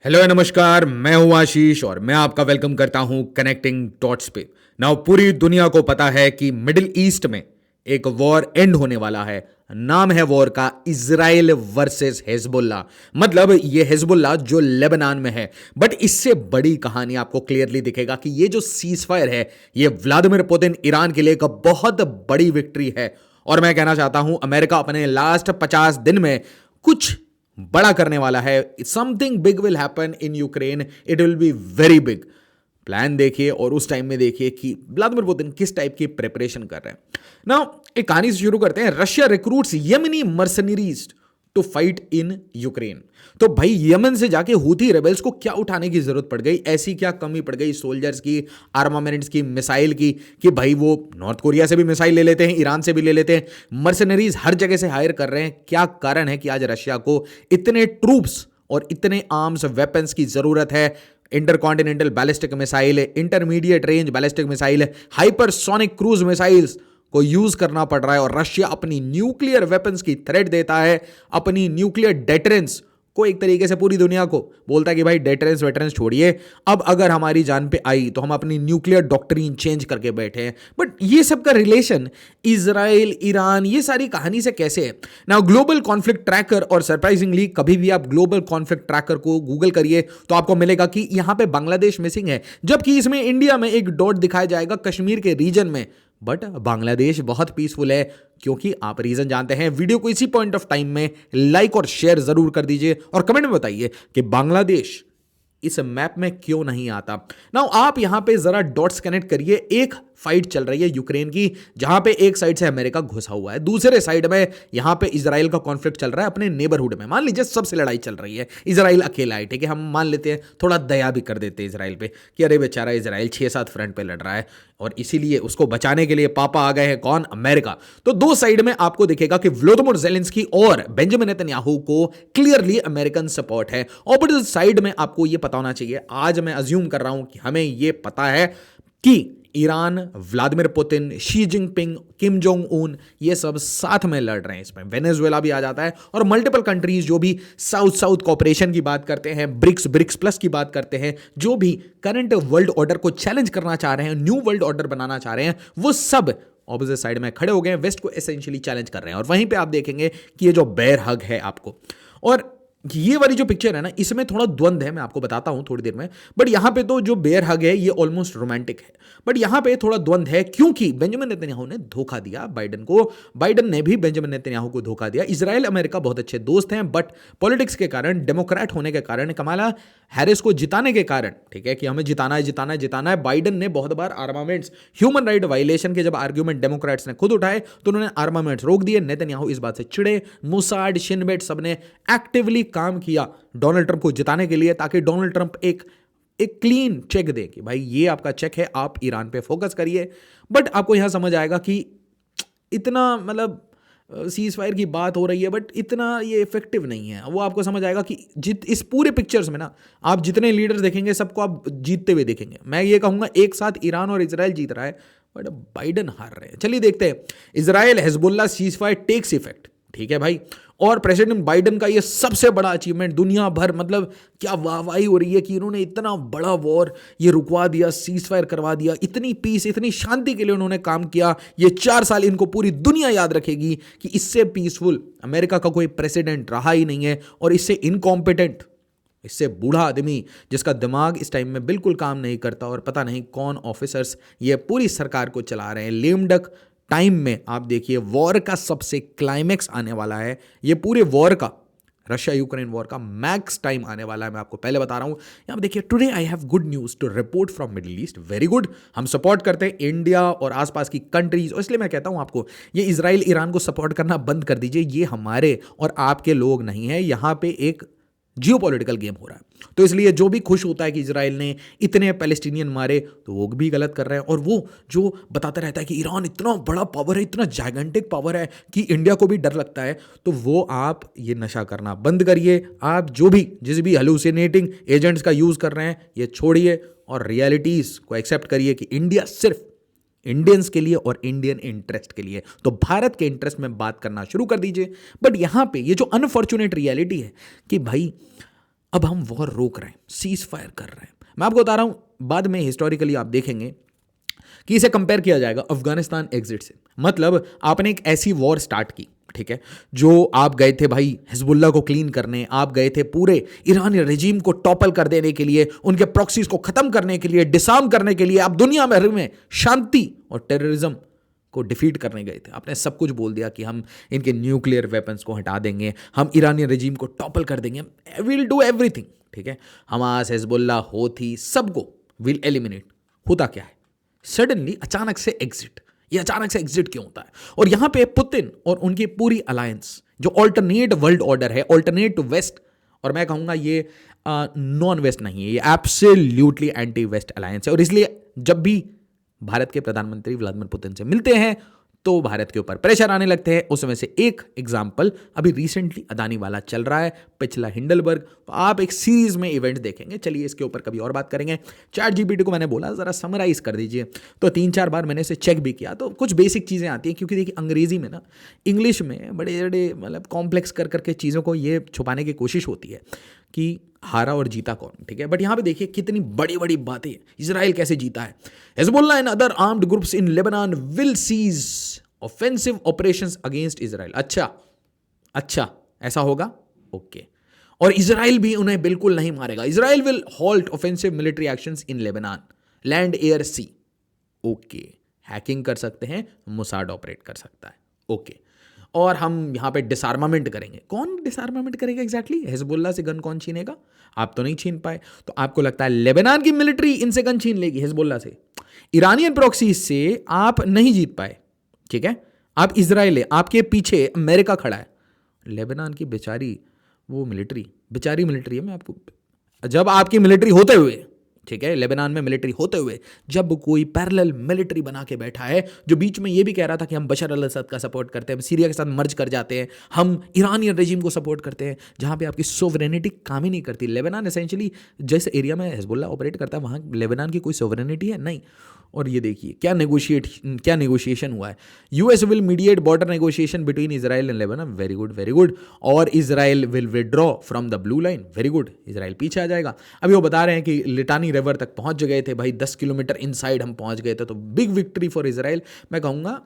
Hello नमस्कार। मैं हूं आशीष और मैं आपका वेलकम करता हूं कनेक्टिंग डॉट्स पे। नाउ पूरी दुनिया को पता है कि मिडिल ईस्ट में एक वॉर एंड होने वाला है। नाम है वॉर का इजराइल वर्सेस हिजबुल्ला। मतलब ये हिजबुल्ला जो लेबनान में है। बट इससे बड़ी कहानी आपको क्लियरली दिखेगा कि ये जो सीज फायर है ये व्लादिमीर पुतिन ईरान के लिए एक बहुत बड़ी विक्ट्री है। और मैं कहना चाहता हूं अमेरिका अपने लास्ट 50 दिन में कुछ बड़ा करने वाला है। Something big will happen in Ukraine, it will be very big. Plan देखिए और उस टाइम में देखिए कि व्लादिमीर पुतिन किस टाइप की प्रिपरेशन कर रहे हैं। नाउ एक कहानी से शुरू करते हैं। Russia recruits Yemeni mercenaries to fight in Ukraine. तो भाई यमन से जाके हूथी रेबल्स को क्या उठाने की जरूरत पड़ गई? ऐसी क्या कमी पड़ गई सोल्जर्स की, आर्मामेंट्स की, मिसाइल की कि भाई वो नॉर्थ कोरिया से भी मिसाइल ले लेते हैं, ईरान से भी ले लेते हैं, मर्सनरीज हर जगह से हायर कर रहे हैं। क्या कारण है कि आज रशिया को इतने ट्रूप्स और इतने आर्म्स वेपन्स की जरूरत है? Intercontinental ballistic missile, intermediate range ballistic missile, hypersonic cruise missiles को यूज करना पड़ रहा है। और रशिया अपनी न्यूक्लियर वेपन्स की थ्रेट देता है, अपनी न्यूक्लियर डेटरेंस को एक तरीके से पूरी दुनिया को बोलता है कि भाई डेटरेंस वेटरेंस छोड़िए, अब अगर हमारी जान पे आई तो हम अपनी न्यूक्लियर डॉक्ट्रिन चेंज करके बैठे हैं। बट ये सब का रिलेशन इजराइल, ईरान, ये सारी कहानी से कैसे है? नाउ ग्लोबल कॉन्फ्लिक्ट ट्रैकर, और सरप्राइजिंगली कभी भी आप ग्लोबल कॉन्फ्लिक्ट ट्रैकर को गूगल करिए तो आपको मिलेगा कि यहां पे बांग्लादेश मिसिंग है, जबकि इसमें इंडिया में एक डॉट दिखाया जाएगा कश्मीर के रीजन में। बट बांग्लादेश बहुत पीसफुल है, क्योंकि आप रीजन जानते हैं। वीडियो को इसी पॉइंट ऑफ टाइम में लाइक और शेयर जरूर कर दीजिए और कमेंट में बताइए कि बांग्लादेश इस मैप में क्यों नहीं आता। नाउ आप यहां पे जरा डॉट्स कनेक्ट करिए। एक फाइट चल रही है यूक्रेन की, जहां पे एक साइड से अमेरिका घुसा हुआ है, दूसरे साइड में यहां पे इजराइल का कॉन्फ्लिक्ट चल रहा है अपने नेबरहुड में। मान लीजिए सबसे लड़ाई चल रही है, इजराइल अकेला है, ठीक है, हम मान लेते हैं, थोड़ा दया भी कर देते हैं इजराइल पे कि अरे बेचारा इजराइल 6-7 फ्रंट पे लड़ रहा है और इसीलिए उसको बचाने के लिए पापा आ गए हैं। कौन? अमेरिका। तो दो साइड में आपको दिखेगा कि व्लादिमीर ज़ेलेंस्की और बेंजामिन नेतन्याहू को क्लियरली अमेरिकन सपोर्ट है। ऑपोजिट साइड में आपको यह पता होना चाहिए, आज मैं अज्यूम कर रहा हूं कि हमें यह पता है कि Iran, Vladimir Putin, Xi Jinping, Kim Jong Un, ये सब साथ में लड़ रहे हैं। इसमें वेनेजुएला भी आ जाता है और मल्टीपल कंट्रीज जो भी साउथ साउथ कॉपरेशन की बात करते हैं, ब्रिक्स प्लस की बात करते हैं, जो भी करंट वर्ल्ड ऑर्डर को चैलेंज करना चाह रहे हैं, न्यू वर्ल्ड ऑर्डर बनाना चाह रहे हैं, वो सब ऑपोजिट साइड में खड़े हो गए हैं, वेस्ट को एसेंशियली चैलेंज कर रहे हैं। और वहीं पे आप देखेंगे कि ये जो बेयर हग है आपको, और ये वाली जो पिक्चर है ना, इसमें थोड़ा द्वंद है, मैं आपको बताता हूं थोड़ी देर में। बट यहां पे तो जो बेयर हग है ये ऑलमोस्ट रोमांटिक है, बट यहां पे थोड़ा द्वंद है क्योंकि बेंजामिन नेतन्याहू ने धोखा दिया बाइडन को, बाइडन ने भी बेंजामिन नेतन्याहू को धोखा दिया। इजराइल अमेरिका बहुत अच्छे दोस्त हैं, बट पॉलिटिक्स के कारण, डेमोक्रेट होने के कारण, कमाला हैरिस को जिताने के कारण, ठीक है, कि हमें जिताना है जिताना है जिताना है, बाइडन ने बहुत बार आर्मामेंट्स, ह्यूमन राइट वायलेशन के जब आर्ग्यूमेंट डेमोक्रेट्स ने खुद उठाए तो उन्होंने आर्मामेंट्स रोक दिए। नेतन्याहू इस बात से चिड़े, मुसाड, शिनबेट सबने एक्टिवली काम किया डोनाल्ड ट्रंप को जिताने के लिए, ताकि डोनाल्ड ट्रंप एक क्लीन चेक दे कि भाई ये आपका चेक है, आप ईरान पे फोकस करिए। बट आपको यहां समझ आएगा कि इतना, मतलब सीज फायर की बात हो रही है बट इतना ये इफेक्टिव नहीं है। वो आपको समझ आएगा कि इस पूरे पिक्चर्स में ना, आप जितने लीडर्स देखेंगे सबको आप जीतते हुए देखेंगे। मैं ये कहूंगा एक साथ ईरान और इजराइल जीत रहा है, बट बाइडन हार रहे हैं। चलिए देखते हैं। Israel Hezbollah ceasefire takes effect, ठीक है भाई। और प्रेसिडेंट बाइडन का ये सबसे बड़ा अचीवमेंट, दुनिया भर मतलब क्या वाहवाही हो रही है कि इन्होंने इतना बड़ा वॉर ये रुकवा दिया, सीज फायर करवा दिया, इतनी पीस, इतनी शांति के लिए उन्होंने काम किया। ये 4 साल इनको पूरी दुनिया याद रखेगी कि इससे पीसफुल अमेरिका का कोई प्रेसिडेंट रहा ही नहीं है। और इससे इनकॉम्पिटेंट, इससे बूढ़ा आदमी जिसका दिमाग इस टाइम में बिल्कुल काम नहीं करता और पता नहीं कौन ऑफिसर्स ये पूरी सरकार को चला रहे हैं, लेम डक टाइम में आप देखिए वॉर का सबसे क्लाइमैक्स आने वाला है। ये पूरे वॉर का, रशिया यूक्रेन वॉर का मैक्स टाइम आने वाला है, मैं आपको पहले बता रहा हूं। यहां पे देखिए, today I have good news to report from Middle East. Very good. हम सपोर्ट करते हैं इंडिया और आसपास की कंट्रीज, और इसलिए मैं कहता हूं आपको, ये इजराइल ईरान को सपोर्ट करना बंद कर दीजिए। ये हमारे और आपके लोग नहीं है, यहां पे एक जियोपॉलिटिकल गेम हो रहा है। तो इसलिए जो भी खुश होता है कि इजराइल ने इतने पैलेस्टीनियन मारे, तो वो भी गलत कर रहे हैं। और वो जो बताता रहता है कि ईरान इतना बड़ा पावर है, इतना जाइगेंटिक पावर है कि इंडिया को भी डर लगता है, तो वो आप ये नशा करना बंद करिए। आप जो भी जिस भी हेलुसिनेटिंग एजेंट्स का यूज कर रहे हैं ये छोड़िए और रियलिटीज को एक्सेप्ट करिए कि इंडिया सिर्फ इंडियंस के लिए और इंडियन इंटरेस्ट के लिए। तो भारत के इंटरेस्ट में बात करना शुरू कर दीजिए। बट यहां पे ये जो अनफॉर्चुनेट रियलिटी है कि भाई अब हम वॉर रोक रहे हैं, सीज फायर कर रहे हैं। मैं आपको बता रहा हूं, बाद में हिस्टोरिकली आप देखेंगे कि इसे कंपेयर किया जाएगा अफगानिस्तान एग्जिट से। मतलब आपने एक ऐसी वॉर स्टार्ट की, ठीक है, जो आप गए थे भाई हिजबुल्ला को क्लीन करने, आप गए थे पूरे ईरानी रेजिम को टॉपल कर देने के लिए, उनके प्रॉक्सीज को खत्म करने के लिए, डिसआर्म करने के लिए, आप दुनिया भर में शांति और टेररिज्म को डिफीट करने गए थे। आपने सब कुछ बोल दिया कि हम इनके न्यूक्लियर वेपन्स को हटा देंगे, हम ईरानी रेजिम को टॉपल कर देंगे, विल डू एवरीथिंग, ठीक है। हमास, हिजबुल्ला, होथी, सबको विल एलिमिनेट। होता क्या है, सडनली अचानक से एग्जिट। ये अचानक से एग्जिट क्यों होता है? और यहां पे पुतिन और उनकी पूरी अलायंस जो ऑल्टरनेट वर्ल्ड ऑर्डर है, ऑल्टरनेट टू वेस्ट, और मैं कहूंगा ये नॉन वेस्ट नहीं है, ये एब्सोल्युटली एंटी वेस्ट अलायंस है। और इसलिए जब भी भारत के प्रधानमंत्री व्लादिमीर पुतिन से मिलते हैं तो भारत के ऊपर प्रेशर आने लगते हैं। उसमें से एक एग्जाम्पल अभी रिसेंटली अदानी वाला चल रहा है, पिछला हिंडलबर्ग। तो आप एक सीरीज में इवेंट देखेंगे, चलिए इसके ऊपर कभी और बात करेंगे। चैट जीपीटी को मैंने बोला जरा समराइज कर दीजिए, तो 3-4 बार मैंने इसे चेक भी किया, तो कुछ बेसिक चीज़ें आती हैं। क्योंकि देखिए अंग्रेजी में ना, इंग्लिश में बड़े बड़े मतलब कॉम्प्लेक्स कर करके चीज़ों को ये छुपाने की कोशिश होती है कि हारा और जीता कौन, ठीक है। बट यहां पे देखिए कितनी बड़ी बड़ी बातें, इजराइल कैसे जीता है। Hezbollah and other armed groups in Lebanon will cease offensive operations against Israel. अच्छा ऐसा होगा, ओके। और इजराइल भी उन्हें बिल्कुल नहीं मारेगा। Israel will halt offensive military actions in Lebanon, land, air, sea, okay. Hacking कर सकते हैं, मोसाड ऑपरेट कर सकता है, ओके। और हम यहां पे डिसआर्मामेंट करेंगे। कौन डिसआर्मामेंट करेगा एग्जैक्टली? हिजबुल्लाह से गन कौन छीनेगा? आप तो नहीं छीन पाए, तो आपको लगता है लेबनान की मिलिट्री इनसे गन छीन लेगी, हिजबुल्लाह से। ईरानियन प्रॉक्सी से आप नहीं जीत पाए, ठीक है। आप इजराइल है, आपके पीछे अमेरिका खड़ा है। लेबनान की बेचारी वो मिलिट्री, बेचारी मिलिट्री है। मैं आपको, जब आपकी मिलिट्री होते हुए, ठीक है, लेबनान में मिलिट्री होते हुए जब कोई पैरेलल मिलिट्री बना के बैठा है जो बीच में ये भी कह रहा था कि हम बशर अल असद का सपोर्ट करते हैं, हम सीरिया के साथ मर्ज कर जाते हैं, हम ईरानियन रेजिम को सपोर्ट करते हैं, जहां पे आपकी सोवरेनिटी काम ही नहीं करती। लेबनान एसेंशियली जिस एरिया में हिजबुल्ला ऑपरेट करता है वहां लेबनान की कोई सोवरेनिटी है नहीं। और ये देखिए क्या नेगोशिएशन हुआ है। US will mediate border negotiation between Israel and Lebanon, very good very good. और Israel will withdraw from the blue line, very good, Israel पीछे आ जाएगा। अभी वो बता रहे हैं कि लिटानी रिवर तक पहुंच गए थे भाई, 10 किलोमीटर इनसाइड हम पहुंच गए थे, तो बिग विक्ट्री फॉर इजराइल। मैं कहूंगा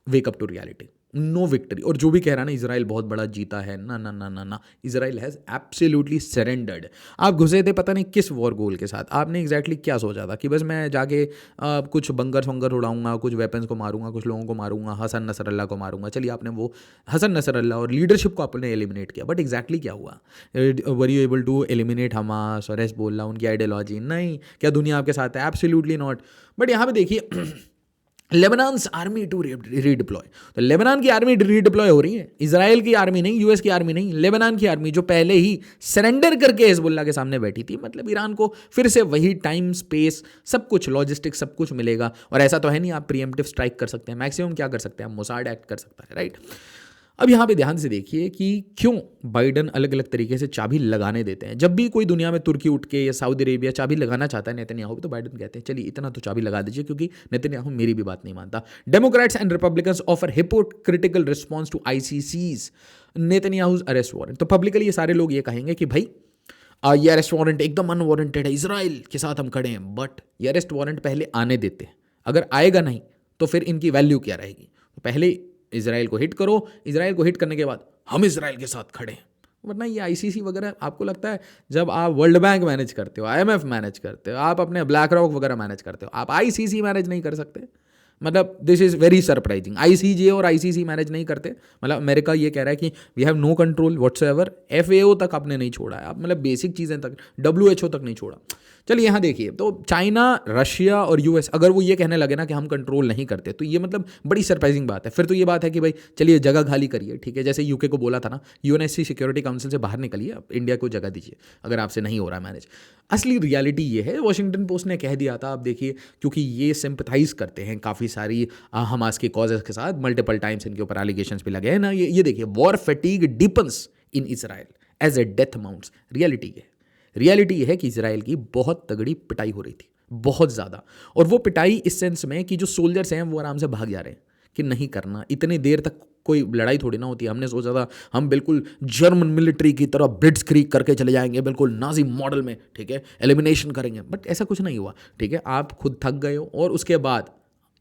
wake up to reality, no victory. और जो भी कह रहा है ना इजराइल बहुत बड़ा जीता है, ना ना ना ना ना, इजराइल हैज एब्सोल्युटली सरेंडर्ड। आप घुसे थे पता नहीं किस वॉर गोल के साथ। आपने एग्जैक्टली क्या सोचा था कि बस मैं जाके कुछ बंकर वंगर उड़ाऊंगा, कुछ वेपन्स को मारूंगा, कुछ लोगों को मारूंगा, हसन नसरल्ला को मारूंगा। चलिए आपने वो हसन नसरल्ला और लीडरशिप को आपने एलिमिनेट किया, बट एग्जैक्टली क्या हुआ? Were you able to eliminate Hamas और हिजबुल्लाह, उनकी आइडियोलॉजी? नहीं। क्या दुनिया आपके साथ है? Absolutely not. बट यहाँ पे देखिए लेबनान्स आर्मी टू रीडिप्लॉय, तो लेबनान की आर्मी रीडिप्लॉय हो रही है, इजराइल की आर्मी नहीं, यूएस की आर्मी नहीं, लेबनान की आर्मी जो पहले ही सरेंडर करके हिजबुल्लाह के सामने बैठी थी। मतलब ईरान को फिर से वही टाइम, स्पेस, सब कुछ, लॉजिस्टिक सब कुछ मिलेगा। और ऐसा तो है नहीं आप प्रीएम्प्टिव स्ट्राइक कर सकते हैं, मैक्सिमम क्या कर सकते हैं, मोसाड एक्ट कर सकता है, राइट। अब यहाँ पे ध्यान से देखिए कि क्यों बाइडन अलग अलग तरीके से चाबी लगाने देते हैं। जब भी कोई दुनिया में तुर्की उठ के या सऊदी अरेबिया चाबी लगाना चाहता है नेतन्याहू, तो बाइडन कहते हैं चलिए इतना तो चाबी लगा दीजिए, क्योंकि नेतन्याहू मेरी भी बात नहीं मानता। Democrats and Republicans offer hypocritical response to ICC's Netanyahu's arrest warrant. तो पब्लिकली ये सारे लोग ये कहेंगे कि भाई ये अरेस्ट वारंट एकदम अनवारंटेड है, इसराइल के साथ हम खड़े हैं। बट ये अरेस्ट वारंट पहले आने देते हैं, अगर आएगा नहीं तो फिर इनकी वैल्यू क्या रहेगी। पहले इजराइल को हिट करो, इजराइल को हिट करने के बाद हम इजराइल के साथ खड़े हैं। वरना ये आईसीसी वगैरह आपको लगता है जब आप वर्ल्ड बैंक मैनेज करते हो, आईएमएफ मैनेज करते हो, आप अपने ब्लैक रॉक वगैरह मैनेज करते हो, आप आईसीसी मैनेज नहीं कर सकते? मतलब this is very surprising. ICJ और आईसीसी मैनेज नहीं करते। मतलब अमेरिका ये कह रहा है कि we have no control whatsoever, FAO तक आपने नहीं छोड़ा है, आप मतलब बेसिक चीज़ें तक, डब्ल्यूएचओ तक नहीं छोड़ा। चलिए यहाँ देखिए, तो चाइना, रशिया और यूएस अगर वो ये कहने लगे ना कि हम कंट्रोल नहीं करते, तो ये मतलब बड़ी सरप्राइजिंग बात है। फिर तो ये बात है कि भाई चलिए जगह खाली करिए, ठीक है। जैसे यूके को बोला था ना, यूएनएससी सिक्योरिटी काउंसिल से बाहर निकलिए, अब इंडिया को जगह दीजिए अगर आपसे नहीं हो रहा मैनेज। असली रियलिटी ये है, वॉशिंगटन पोस्ट ने कह दिया था। आप देखिए, क्योंकि ये सिंपथाइज करते हैं काफ़ी सारी हमास के कॉजेस के साथ, मल्टीपल टाइम्स इनके ऊपर एलिगेशंस भी लगे हैं ना। ये देखिए, war fatigue deepens in Israel as a death mounts. Reality ये है कि इसराइल की बहुत तगड़ी पिटाई हो रही थी, बहुत ज़्यादा। और वो पिटाई इस सेंस में कि जो सोल्जर्स हैं वो आराम से भाग जा रहे हैं कि नहीं करना, इतने देर तक कोई लड़ाई थोड़ी ना होती है। हमने सोचा था हम बिल्कुल जर्मन मिलिट्री की तरह ब्लिट्जक्रीग करके चले जाएंगे, बिल्कुल नाजी मॉडल में, ठीक है, एलिमिनेशन करेंगे, बट ऐसा कुछ नहीं हुआ, ठीक है। आप खुद थक गए हो और उसके बाद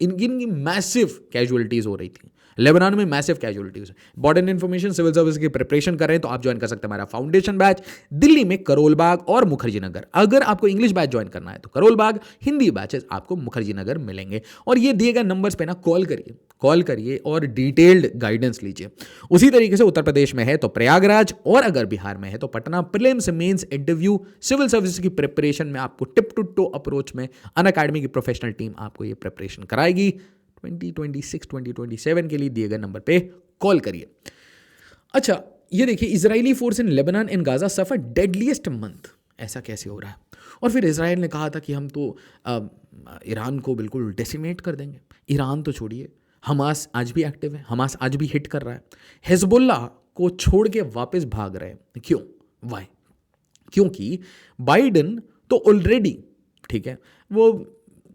इनकी मैसिव कैजुअलिटीज़ हो रही थी लेबनान में, massive casualties. Important information, civil service की प्रिपरेशन कर रहे हैं तो आप ज्वाइन कर सकते हैं हमारा फाउंडेशन बैच दिल्ली में करोल बाग और मुखर्जी नगर। अगर आपको इंग्लिश बैच ज्वाइन करना है तो करोल बाग, हिंदी बैचेस आपको मुखर्जी नगर मिलेंगे। और ये दिए गए नंबर्स पे ना कॉल करिए और डिटेल्ड गाइडेंस लीजिए। उसी तरीके से उत्तर प्रदेश में है तो प्रयागराज, और अगर बिहार में है तो Patna. Prelims, mains, interview, civil service की प्रिपरेशन में आपको टिप टू टो अप्रोच में अनअकैडमी की प्रोफेशनल टीम आपको ये प्रिपरेशन कराएगी। 2026 2027 के लिए दिए गए नंबर पे कॉल करिए। अच्छा, ये देखिए, Israeli force in Lebanon and Gaza suffer deadliest month. ऐसा कैसे हो रहा है? और फिर इजराइल ने कहा था कि हम तो ईरान को बिल्कुल डेसिमेट कर देंगे। ईरान तो छोड़िए, हमास आज भी एक्टिव है, हमास आज भी हिट कर रहा है। हिजबुल्लाह को छोड़ के वापस भाग रहे हैं। क्यों? वाई? क्योंकि बाइडन तो ऑलरेडी, ठीक है, वो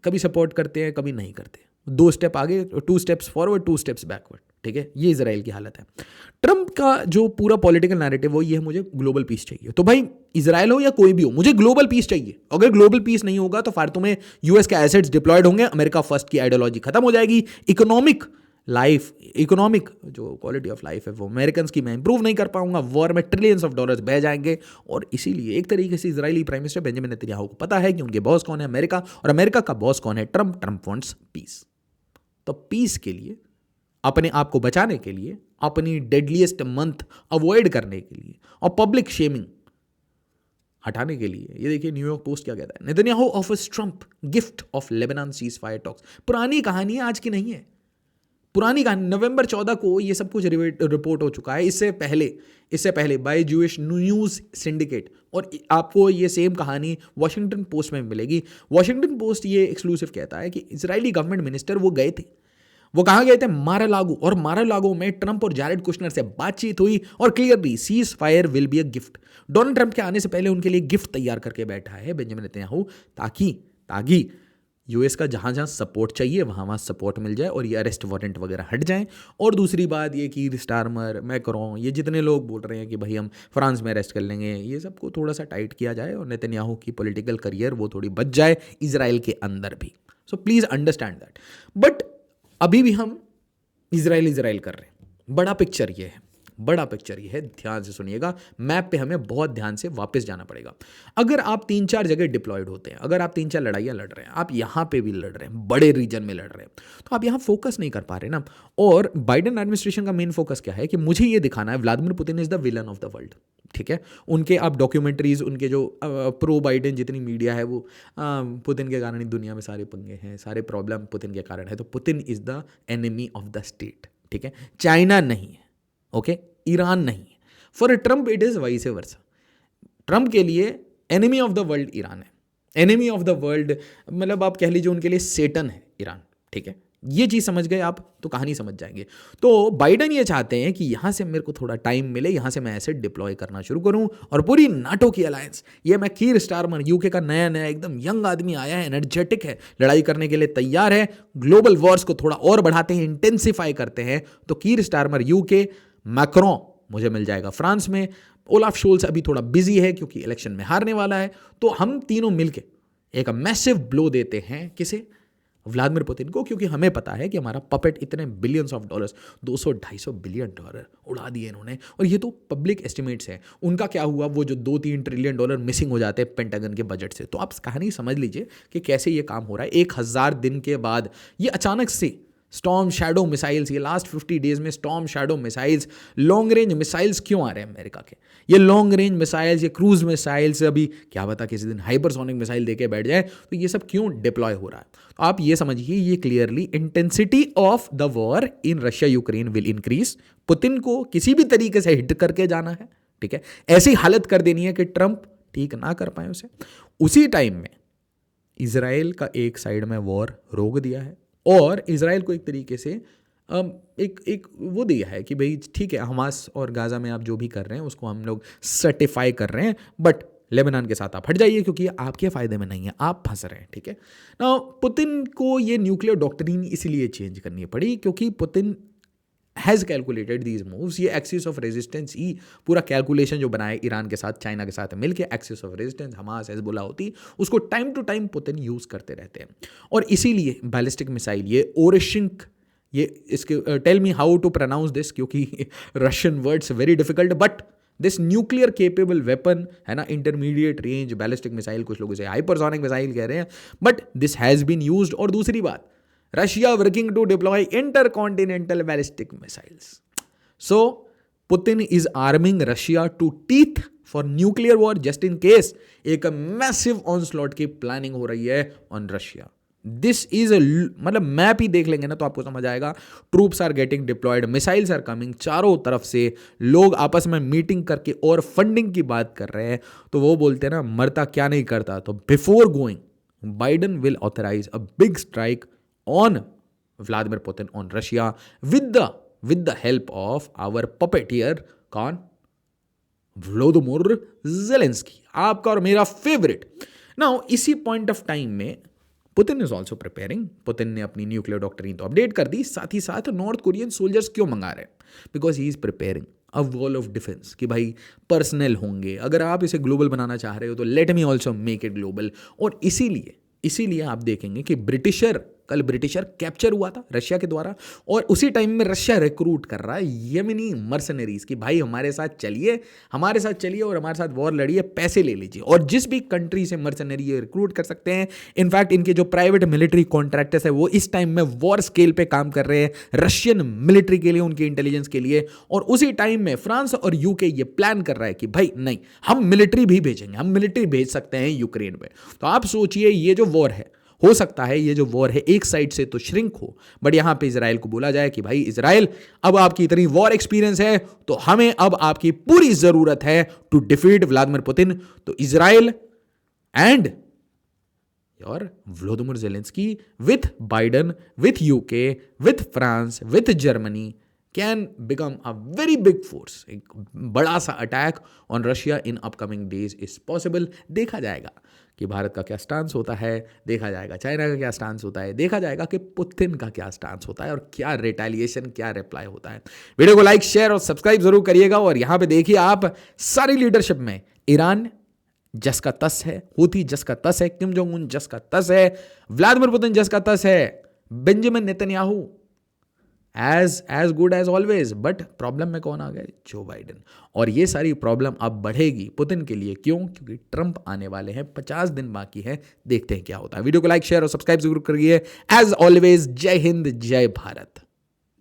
कभी सपोर्ट करते हैं कभी नहीं करते, 2 स्टेप आगे, 2 स्टेप्स फॉरवर्ड, 2 स्टेप्स बैकवर्ड, ठीक है। ये इजराइल की हालत है। ट्रंप का जो पूरा पॉलिटिकल नैरेटिव वो ये है, मुझे ग्लोबल पीस चाहिए। तो भाई इजराइल हो या कोई भी हो, मुझे ग्लोबल पीस चाहिए। अगर ग्लोबल पीस नहीं होगा तो फालतू में यूएस के एसेट्स डिप्लॉयड होंगे, अमेरिका फर्स्ट की आइडियोलॉजी खत्म हो जाएगी, इकोनॉमिक जो क्वालिटी ऑफ लाइफ है वो अमेरिकन की मैं इंप्रूव नहीं कर पाऊंगा, वॉर में ट्रिलियंस ऑफ डॉलर्स बह जाएंगे। और इसीलिए एक तरीके से Israeli prime minister Benjamin Netanyahu को पता है कि उनके बॉस कौन है, अमेरिका, और अमेरिका का बॉस कौन है, ट्रंप। Trump wants peace. तो पीस के लिए, अपने आप को बचाने के लिए, अपनी डेडलीस्ट मंथ अवॉइड करने के लिए और पब्लिक शेमिंग हटाने के लिए, ये देखिए न्यूयॉर्क पोस्ट क्या कहता है, Netanyahu offers Trump gift of Lebanon cease fire talks. पुरानी कहानी है, आज की नहीं है। पुरानी कहानी, नवंबर 14 को ये सब कुछ रिपोर्ट हो चुका है। इससे पहले बाय जूइश न्यूज़ सिंडिकेट, और आपको ये सेम कहानी वॉशिंगटन पोस्ट में मिलेगी। वॉशिंगटन पोस्ट ये एक्सक्लूसिव कहता है कि इजरायली गवर्नमेंट मिनिस्टर वो गए थे, वो कहाँ गए थे? मारा लागू। और मारा लागू में ट्रंप और जैरेड कुशनर से बातचीत हुई और clearly cease fire will be a gift. Donald Trump के आने से पहले उनके लिए गिफ्ट तैयार करके बैठा है बेंजामिन नेतन्याहू, ताकि यूएस का जहाँ जहाँ सपोर्ट चाहिए वहाँ सपोर्ट मिल जाए और ये अरेस्ट वारंट वगैरह हट जाएं। और दूसरी बात ये कि स्टारमर, मैक्रोन, ये जितने लोग बोल रहे हैं कि भाई हम फ्रांस में अरेस्ट कर लेंगे, ये सबको थोड़ा सा टाइट किया जाए और नेतन्याहू की पॉलिटिकल करियर वो थोड़ी बच जाए इजराइल के अंदर भी। So please understand that. But अभी भी हम इजराइल कर रहे हैं। बड़ा पिक्चर ये है, ध्यान से सुनिएगा। मैप पे हमें बहुत ध्यान से वापस जाना पड़ेगा। अगर आप 3-4 जगह डिप्लॉयड होते हैं, अगर आप 3-4 लड़ाइयाँ लड़ रहे हैं, आप यहाँ पे भी लड़ रहे हैं, बड़े रीजन में लड़ रहे हैं, तो आप यहाँ फोकस नहीं कर पा रहे ना। और बाइडेन एडमिनिस्ट्रेशन का मेन फोकस क्या है कि मुझे ये दिखाना है Vladimir Putin is the villain of the world, ठीक है। उनके आप डॉक्यूमेंट्रीज, उनके जो प्रो बाइडेन जितनी मीडिया है वो पुतिन के कारण ही दुनिया में सारे पंगे हैं, सारे प्रॉब्लम पुतिन के कारण है। तो Putin is the enemy of the state, ठीक है। चाइना नहीं है, ओके, ईरान नहीं है। For Trump it is vice versa. Trump के लिए enemy of the world Iran है। एनिमी ऑफ द वर्ल्ड मतलब आप कह लीजिए उनके लिए सेटन है ईरान, ठीक है। ये चीज़ समझ गए आप तो कहानी समझ जाएंगे। तो बाइडेन ये चाहते हैं कि यहाँ से मेरे को थोड़ा टाइम मिले, यहाँ से मैं एसेट डिप्लॉय करना शुरू करूँ और पूरी नाटो की अलायंस, ये मैं कीर स्टारमर, यूके का नया एकदम यंग आदमी आया है, एनर्जेटिक है, लड़ाई करने के लिए तैयार है, ग्लोबल वॉर्स को थोड़ा और बढ़ाते हैं, इंटेंसिफाई करते हैं। तो कीर स्टारमर यूके, मैक्रोन मुझे मिल जाएगा फ्रांस में, ओलाफ शोल्स अभी थोड़ा बिजी है क्योंकि इलेक्शन में हारने वाला है। तो हम तीनों मिलके एक मैसिव ब्लो देते हैं, किसे? व्लादिमीर पुतिन को, क्योंकि हमें पता है कि हमारा पपेट इतने billions of dollars, 200-250 billion dollar उड़ा दिए इन्होंने। और ये तो पब्लिक एस्टिमेट्स हैं। उनका क्या हुआ, वो जो 2-3 ट्रिलियन डॉलर मिसिंग हो जाते हैं पेंटागन के बजट से। तो आप कहानी समझ लीजिए कि कैसे ये काम हो रहा है। 1000 दिन के बाद ये अचानक से स्टॉर्म शैडो मिसाइल्स, ये लास्ट 50 डेज में storm shadow missiles, long range missiles क्यों आ रहे हैं अमेरिका के? ये लॉन्ग रेंज मिसाइल्स, ये क्रूज मिसाइल्स, अभी क्या पता किसी दिन हाइपरसोनिक मिसाइल देके बैठ जाए, तो ये सब क्यों डिप्लॉय हो रहा है? तो आप ये समझिए, ये clearly intensity of the war in Russia Ukraine will increase. Putin को किसी भी तरीके से हिट करके जाना है, ठीक है। ऐसी हालत कर देनी है कि ट्रंप ठीक ना कर पाए उसे। उसी टाइम में इजराइल का एक साइड में वॉर रोक दिया है और इजराइल को एक तरीके से एक वो दिया है कि भाई ठीक है, हमास और गाज़ा में आप जो भी कर रहे हैं उसको हम लोग सर्टिफाई कर रहे हैं, बट लेबनान के साथ आप हट जाइए क्योंकि ये आपके फ़ायदे में नहीं है, आप फंस रहे हैं, ठीक है ना। पुतिन को ये न्यूक्लियर डॉक्ट्रिन इसलिए चेंज करनी पड़ी क्योंकि Putin has calculated these moves. ये एक्सिस ऑफ रेजिस्टेंस ही पूरा कैलकुलेशन जो बनाए ईरान के साथ, चाइना के साथ मिलकर, axis of resistance Hamas Hezbollah होती, उसको time to time Putin use करते रहते हैं। और इसीलिए बैलिस्टिक मिसाइल, ये ओरेशिंक, ये इसके tell me how to pronounce this, क्योंकि Russian words very difficult, but this nuclear capable weapon है ना, इंटरमीडिएट रेंज बैलिस्टिक मिसाइल, कुछ लोग इसे हाइपरसोनिक मिसाइल कह रहे हैं, but this has been used. और दूसरी बात, Russia working to deploy intercontinental ballistic missiles. So Putin is arming Russia to teeth for nuclear war just in case एक मैसिव ऑनस्लॉट की प्लानिंग हो रही है ऑन रशिया। दिस इज मतलब map ही देख लेंगे ना तो आपको समझ आएगा। Troops are getting deployed, missiles are coming, चारों तरफ से लोग आपस में मीटिंग करके और फंडिंग की बात कर रहे हैं। तो वो बोलते हैं ना, मरता क्या नहीं करता। तो before going, Biden will authorize a big strike on Vladimir Putin, on Russia, with the help of our puppeteer, कौन? व्लादिमीर ज़ेलेंस्की, आपका और मेरा फेवरेट। नाउ इसी पॉइंट ऑफ टाइम में Putin is also preparing. Putin ने अपनी nuclear doctrine तो update कर दी, साथ ही साथ नॉर्थ कोरियन सोल्जर्स क्यों मंगा रहे हैं? Because he is preparing a wall of defence, कि भाई पर्सनल होंगे, अगर आप इसे ग्लोबल बनाना चाह रहे हो तो let me also make it global. और इसीलिए आप देखेंगे कि कल ब्रिटिशर कैप्चर हुआ था रशिया के द्वारा, और उसी टाइम में रशिया रिक्रूट कर रहा है येमेनी मर्सनरीज की, भाई हमारे साथ चलिए और हमारे साथ वॉर लड़िए, पैसे ले लीजिए। और जिस भी कंट्री से मर्सनरी ये रिक्रूट कर सकते हैं, इनफैक्ट इनके जो प्राइवेट मिलिट्री कॉन्ट्रैक्टर्स है वो इस टाइम में वॉर स्केल पे काम कर रहे हैं रशियन मिलिट्री के लिए, उनकी इंटेलिजेंस के लिए। और उसी टाइम में फ्रांस और यूके ये प्लान कर रहा है कि भाई नहीं, हम मिलिट्री भी भेजेंगे, हम मिलिट्री भेज सकते हैं यूक्रेन में। तो आप सोचिए, ये जो वॉर है, हो सकता है ये जो वॉर है एक साइड से तो श्रिंक हो, बट यहां पे इजराइल को बोला जाए कि भाई इजराइल, अब आपकी इतनी वॉर एक्सपीरियंस है तो हमें अब आपकी पूरी जरूरत है टू डिफीट व्लादिमीर पुतिन। तो Israel and your Vladimir Zelensky with Biden, with UK, with France, with Germany can become a very big force. एक बड़ा सा attack on Russia in upcoming days is possible. देखा जाएगा कि भारत का क्या stance होता है, देखा जाएगा चाइना का क्या स्टांस होता है, देखा जाएगा कि पुतिन का क्या स्टांस होता है और क्या रिटेलिएशन, क्या रिप्लाई होता है। वीडियो को लाइक, शेयर और सब्सक्राइब जरूर करिएगा। और यहां पे देखिए आप, सारी लीडरशिप में ईरान जस का तस है, हूथी जस का तस है, किम जोंग उन जस का तस है, व्लादिमीर पुतिन जस का तस है, Benjamin Netanyahu as good as always. But problem में कौन आ गए? जो बाइडन। और ये सारी प्रॉब्लम अब बढ़ेगी पुतिन के लिए। क्यों? क्योंकि ट्रंप आने वाले हैं, 50 दिन बाकी है, देखते हैं क्या होता है। वीडियो को लाइक, शेयर और सब्सक्राइब जरूर करिए। एज ऑलवेज, जय हिंद, जय भारत।